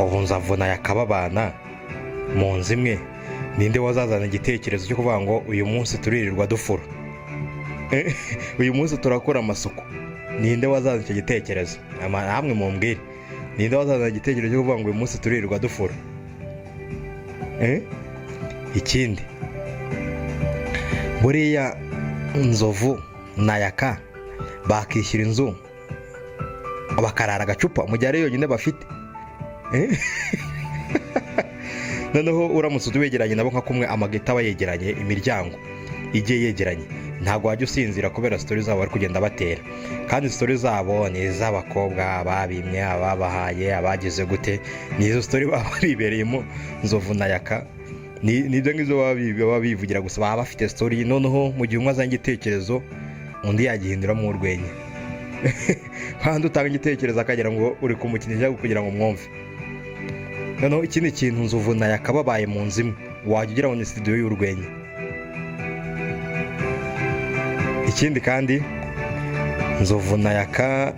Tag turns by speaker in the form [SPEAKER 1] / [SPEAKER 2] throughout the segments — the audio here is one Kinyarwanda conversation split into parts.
[SPEAKER 1] ubu nzavuna yakababana mu nzu imwe, ninde wazazana igitekerezo cyo kuvuga ngo uyu munsi turirirwa dufura, uyu munsi turakora amasuku? Ninde wazazana icyo gitekerezo? Namwe mumbwire, ninde wazazana igitekerezo cyo kuvuga ngo uyu munsi turirirwa dufura? Ikindi, buriya Nzovu na Yaka bakishyura inzu bakarara agacupa mu gihe ari yonyine bafite. Noneho uramutse utubegeranye nabo nka kumwe amageta aba yegeranye, imiryango igiye yegeranye, ntabwo wajya usinzira kubera story zabo bari kugenda batera. Kandi story zabo ni iz'abakobwa ababimye, ababahaye, abagize gute, ni izo story baba bibereyemo Nzovu na Yaka. Nibyo ngizo baba bivugira gusa, baba bafite story. Noneho mu gihe umwe azanye igitekerezo undi yagihinduramo urwenya. Kandi utanga igitekerezo akagira ngo uri kumukinisha kugira ngo mwumve. Noneho ikindi kintu, Nzovu na Yaka babaye mu nzu imwe wajya ugira ngo ni studio y'urwenya. Ikindi kandi, Nzovu na Yaka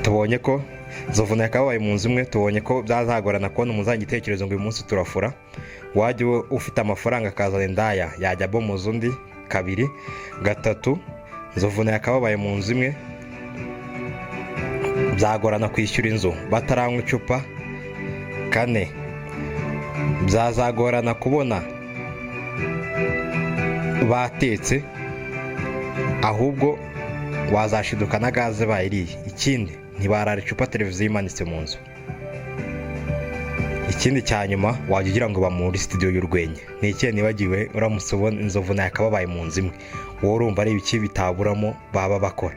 [SPEAKER 1] tubonye ko Nzovu na Yaka babaye mu nzu imwe, tubonye ko byazagorana kubona umuzanye igitekerezo ngo uyu munsi turafura. Wajya ufite amafaranga akazana indaya yajya bomoza undi. Kabiri, gatatu, Nzovu na Yaka babaye mu nzu imwe, byagorana kwishyura inzu bataranywa icupa. Kane, byazagorana kubona batetse, ahubwo wazashiduka na gaze bayiriye. Ikindi, ntibarara icupa televiziyo imanitse mu nzu. Ikindi cya nyuma, wajya ugira ngo bamuri studio y'urwenya. Ni ikihe nibagiwe? Uramutse ubona Nzovu na Yaka babaye mu nzu imwe, wowe urumva ari ibiki bitaburamo baba bakora?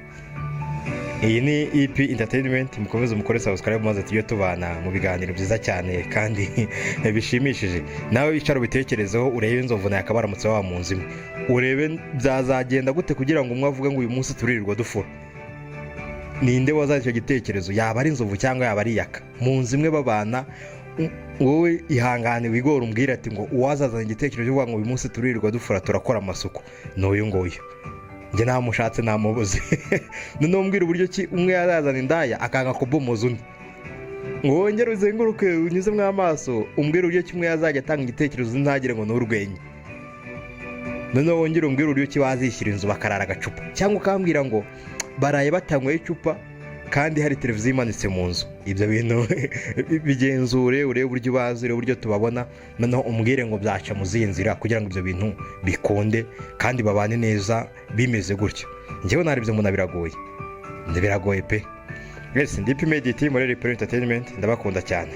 [SPEAKER 1] Iyi ni EP Entertainment, mukomeze mukore subscribe maze tujye tubana mu biganiro byiza cyane kandi bishimishije. Nawe bicara ubitekerezeho, urebe Nzovu na Yaka baramutse baba mu nzu imwe, urebe byazagenda gute kugira ngo umwe avuge ngo uyu munsi turirirwa dufura. Ninde wazanye icyo gitekerezo? Yaba ari Nzovu cyangwa yaba ari Yaka? Mu nzu imwe babana, wowe ihangane wigora umbwire ati ngo uwazazana igitekerezo cyo kuvuga ngo uyu munsi turirirwa dufura turakora amasuku n'uyu nguyu. Njye namushatse namubuze. Noneho umbwire uburyo ki umwe yazazana indaya akanga kubomoza undi, ngo wongere uzenguruke unyuzemo amaso, umbwire uburyo ki umwe yazajya atanga igitekerezo ntagire ngo ni urwenya. Noneho wongere umbwire uburyo ki bazishyira inzu bakarara agacupa, cyangwa ukambwira ngo baraye batanyweye icupa kandi hari televiziyo imanitse mu nzu. Ibyo bintu bigenzure, urebe uburyo bazi, urebe uburyo tubabona. Noneho umbwire ngo byaca mu zihe nzira kugira ngo ibyo bintu bikunde kandi babane neza bimeze gutyo. Njyewe narebye mbona biragoye pe. Yes, ndi P Media Team muri EP Entertainment, ndabakunda cyane.